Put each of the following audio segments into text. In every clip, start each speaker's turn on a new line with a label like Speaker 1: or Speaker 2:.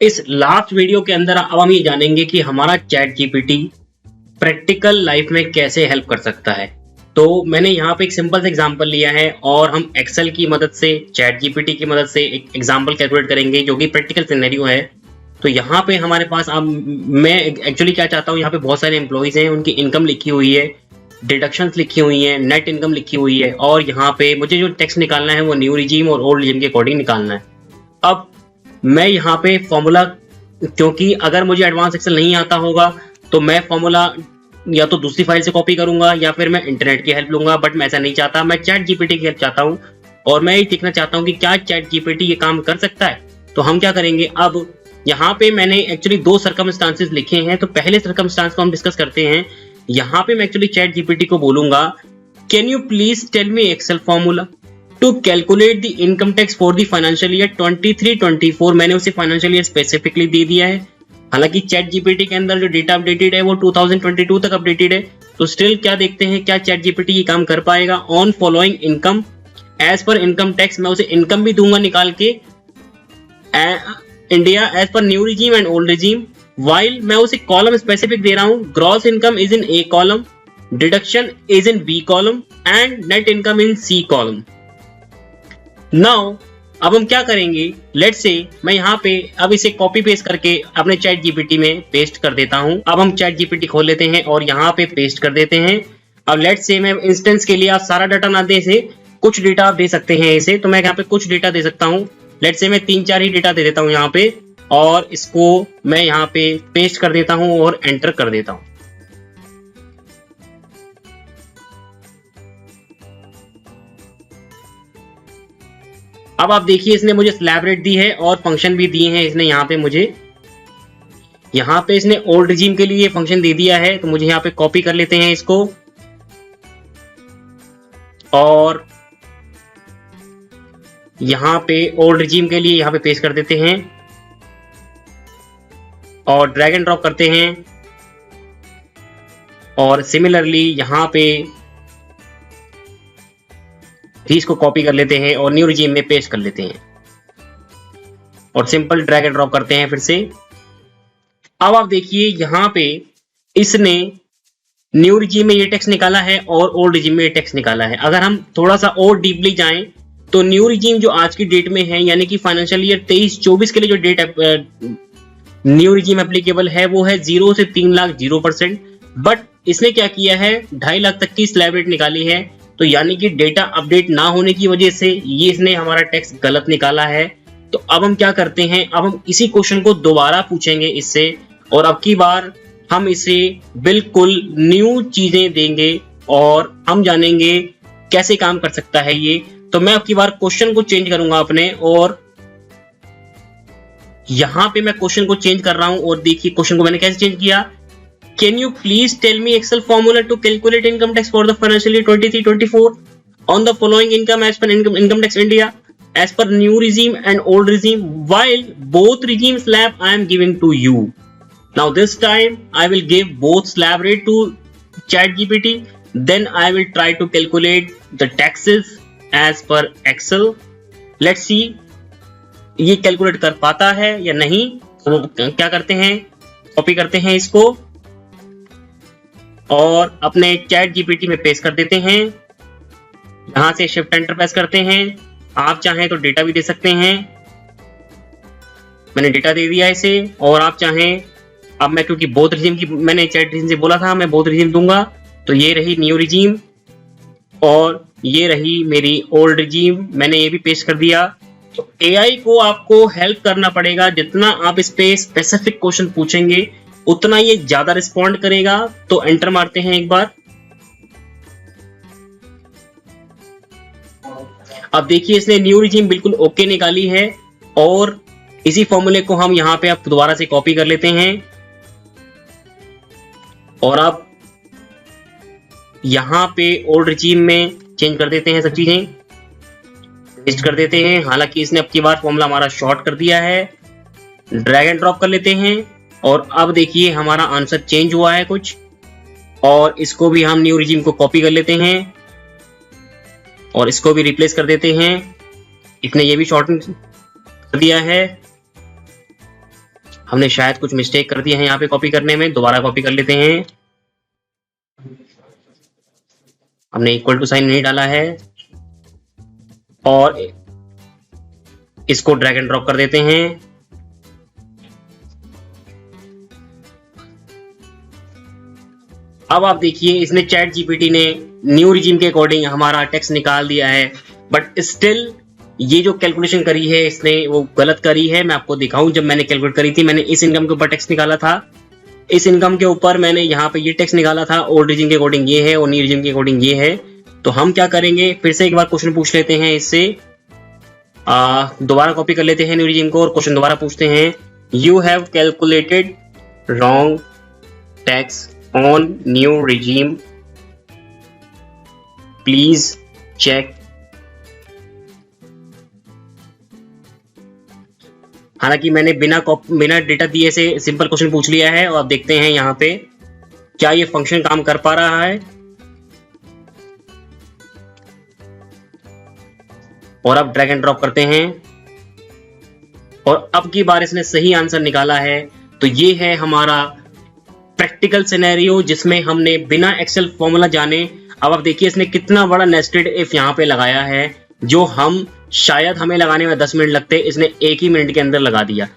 Speaker 1: इस last video के अंदर अब हम ये जानेंगे कि हमारा चैट जीपीटी प्रैक्टिकल लाइफ में कैसे हेल्प कर सकता है। तो मैंने यहाँ पे एक सिंपल सा एग्जांपल लिया है और हम एक्सेल की मदद से चैट जीपीटी की मदद से एक एग्जांपल कैलकुलेट करेंगे जो कि प्रैक्टिकल सिनेरियो है। तो यहाँ पे हमारे पास अब मैं एक्चुअली क्या चाहता हूँ, यहाँ पे बहुत सारे एम्प्लॉइज हैं, उनकी इनकम लिखी हुई है, डिडक्शंस लिखी हुई है, नेट इनकम लिखी हुई है और यहाँ पे मुझे जो टैक्स निकालना है वो न्यू रिजीम और ओल्ड रिजीम के अकॉर्डिंग निकालना है। अब मैं यहाँ पे फॉर्मूला, क्योंकि अगर मुझे एडवांस एक्सेल नहीं आता होगा तो मैं फॉर्मूला या तो दूसरी फाइल से कॉपी करूंगा या फिर मैं इंटरनेट की हेल्प लूंगा, बट मैं ऐसा नहीं चाहता। मैं चैट जीपीटी की हेल्प चाहता हूँ और मैं ये देखना चाहता हूँ कि क्या चैट जीपीटी ये काम कर सकता है। तो हम क्या करेंगे, अब यहाँ पे मैंने एक्चुअली दो सर्कमस्टांसेस लिखे हैं। तो पहले सर्कमस्टांस को हम डिस्कस करते हैं। यहाँ पे मैं एक्चुअली चैट जीपीटी को बोलूंगा, can you please tell me excel formula to calculate the income tax for the financial year 23-24। मैंने उसे फाइनेंशियल ईयर स्पेसिफिकली दे दिया है। हालांकि चैट जीपीटी के अंदर जो डेटा अपडेटेड है वो 2022 तक अपडेटेड है। तो स्टिल क्या देखते हैं, क्या चैट जीपीटी ये काम कर पाएगा। On following income as per income tax, मैं उसे इनकम भी दूंगा निकाल के, India as per new regime and old regime. While मैं उसे कॉलम स्पेसिफिक दे रहा हूं, gross income is in A column, deduction is in B column and net income in C column. Now अब हम क्या करेंगे, लेट्स से मैं यहाँ पे अब इसे कॉपी पेस्ट करके अपने चैट जीपीटी में पेस्ट कर देता हूँ। अब हम चैट जीपीटी खोल लेते हैं और यहाँ पे पेस्ट कर देते हैं। अब लेट्स से मैं इंस्टेंस के लिए आप सारा डाटा ना दे, से कुछ डेटा आप दे सकते हैं इसे, तो मैं यहाँ पे कुछ डेटा दे सकता हूँ। लेट्स से मैं 3-4 ही डेटा दे देता हूँ यहाँ पे और इसको मैं यहाँ पे पेस्ट कर देता हूँ और एंटर कर देता हूँ। अब आप देखिए इसने मुझे स्लैब रेट दी है और फंक्शन भी दिए हैं इसने यहाँ पे मुझे। यहाँ पे इसने ओल्ड रिजीम के लिए फंक्शन दे दिया है, तो मुझे यहाँ पे कॉपी कर लेते हैं इसको और यहाँ पे ओल्ड रिजीम के लिए यहाँ पे पेस्ट कर देते हैं और ड्रैग एंड ड्रॉप करते हैं और सिमिलरली यहाँ पे भी इसको कॉपी कर लेते हैं और न्यू रिजीम में पेस्ट कर लेते हैं और सिंपल ड्रैग एंड ड्रॉप करते हैं फिर से। अब आप देखिए यहाँ पे इसने न्यू रिजीम में ये टेक्स्ट निकाला है और ओल्ड रिजीम में ये टेक्स्ट निकाला है। अगर हम थोड़ा सा और डीपली जाएं तो न्यू रिजीम जो आज की डेट में है, यानी कि फाइनेंशियल ईयर 23-24 के लिए जो डेट न्यू रिजीम एप्लीकेबल है वो है 0 से 3 लाख 0%। बट इसने क्या किया है, 2.5 लाख तक की स्लैब रेट निकाली है। तो यानी कि डेटा अपडेट ना होने की वजह से ये इसने हमारा टेक्स्ट गलत निकाला है। तो अब हम क्या करते हैं, अब हम इसी क्वेश्चन को दोबारा पूछेंगे इससे और अब की बार हम इसे बिल्कुल न्यू चीजें देंगे और हम जानेंगे कैसे काम कर सकता है ये। तो मैं अब की बार क्वेश्चन को चेंज करूंगा अपने, और यहां पे मैं क्वेश्चन को चेंज कर रहा हूं और देखिए क्वेश्चन को मैंने कैसे चेंज किया। Can you please tell me Excel formula to calculate income tax for the financial year 23-24 on the following income as per income tax India as per new regime and old regime, while both regime slab I am giving to you. Now this time I will give both slab rate to ChatGPT, then I will try to calculate the taxes as per Excel. Let's see ये calculate कर पाता है या नहीं। तो क्या करते हैं, कॉपी करते हैं इसको और अपने चैट जीपीटी में पेस्ट कर देते हैं। यहां से शिफ्ट एंटर प्रेस करते हैं। आप चाहें तो डेटा भी दे सकते हैं, मैंने डेटा दे दिया इसे। और आप चाहें, अब मैं क्योंकि बोथ रिजीम की मैंने चैट रिजीम से बोला था मैं बोथ रिजीम दूंगा, तो ये रही न्यू रिजीम और ये रही मेरी ओल्ड रिजीम, मैंने ये भी पेस्ट कर दिया। तो एआई को आपको हेल्प करना पड़ेगा, जितना आप इस पे स्पेसिफिक क्वेश्चन पूछेंगे उतना ये ज्यादा रिस्पॉन्ड करेगा। तो एंटर मारते हैं एक बार। अब देखिए इसने न्यू रिजीम बिल्कुल ओके निकाली है और इसी फॉर्मूले को हम यहां पे अब दोबारा से कॉपी कर लेते हैं और अब यहां पे ओल्ड रिजीम में चेंज कर देते हैं, सब चीजें पेस्ट कर देते हैं। हालांकि इसने अब की बार फॉर्मूला हमारा शॉर्ट कर दिया है, ड्रैग एंड ड्रॉप कर लेते हैं और अब देखिए हमारा आंसर चेंज हुआ है कुछ, और इसको भी हम न्यू रिजीम को कॉपी कर लेते हैं और इसको भी रिप्लेस कर देते हैं। इसने ये भी शॉर्टन कर दिया है हमने शायद कुछ मिस्टेक कर दिया है यहाँ पे कॉपी करने में, दोबारा कॉपी कर लेते हैं। हमने इक्वल टू साइन नहीं डाला है और इसको ड्रैग एंड ड्रॉप कर देते हैं। अब आप देखिए इसने चैट जीपीटी ने न्यू रिजीम के अकॉर्डिंग हमारा टेक्स्ट निकाल दिया है, बट स्टिल ये जो कैलकुलेशन करी है इसने वो गलत करी है। मैं आपको दिखाऊं, जब मैंने कैलकुलेट करी थी मैंने इस इनकम के ऊपर टैक्स निकाला था, इस इनकम के ऊपर मैंने यहाँ पे ये टैक्स निकाला था, ओल्ड रिजीम के अकॉर्डिंग ये है और न्यू रिजीम के अकॉर्डिंग ये है। तो हम क्या करेंगे, फिर से एक बार क्वेश्चन पूछ लेते हैं इससे, दोबारा कॉपी कर लेते हैं न्यू रिजीम को और क्वेश्चन दोबारा पूछते हैं। You have calculated wrong tax on new regime, please check. हालांकि मैंने बिना डेटा दिए से सिंपल क्वेश्चन पूछ लिया है और अब देखते हैं यहाँ पे क्या ये फंक्शन काम कर पा रहा है। और अब ड्रैग एंड ड्रॉप करते हैं और अब की बार इसने सही आंसर निकाला है। तो ये है हमारा प्रैक्टिकल सिनेरियो जिसमें हमने बिना एक्सेल फॉर्मूला जाने, अब आप देखिए इसने कितना बड़ा नेस्टेड इफ यहाँ पे लगाया है, जो हम शायद हमें लगाने में 10 मिनट लगते, इसने 1 ही मिनट के अंदर लगा दिया।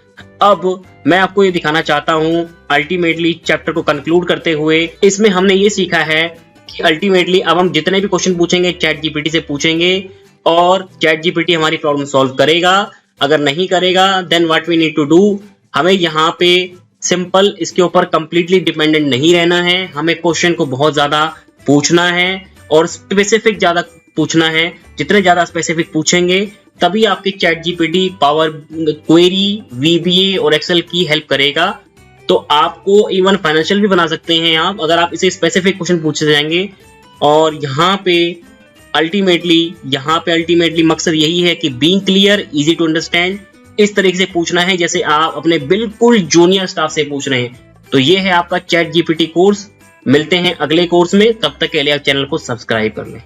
Speaker 1: अब मैं आपको ये दिखाना चाहता हूं अल्टीमेटली चैप्टर को कंक्लूड करते हुए, इसमें हमने ये सीखा है कि अल्टीमेटली अब हम जितने भी क्वेश्चन पूछेंगे चैट जीपीटी से पूछेंगे और चैट जीपीटी हमारी प्रॉब्लम सॉल्व करेगा। अगर नहीं करेगा then what we need to do, हमें यहाँ पे सिंपल इसके ऊपर कंप्लीटली डिपेंडेंट नहीं रहना है, हमें क्वेश्चन को बहुत ज्यादा पूछना है और स्पेसिफिक ज्यादा पूछना है। जितने ज्यादा स्पेसिफिक पूछेंगे तभी आपके chat GPT power query, VBA और एक्सेल की हेल्प करेगा। तो आपको इवन फाइनेंशियल भी बना सकते हैं आप, अगर आप इसे स्पेसिफिक क्वेश्चन पूछते जाएंगे। और यहाँ पे अल्टीमेटली मकसद यही है कि being clear, easy to understand, इस तरीके से पूछना है जैसे आप अपने बिल्कुल जूनियर स्टाफ से पूछ रहे हैं। तो ये है आपका चैट जीपीटी कोर्स। मिलते हैं अगले कोर्स में, तब तक के लिए आप चैनल को सब्सक्राइब कर लें।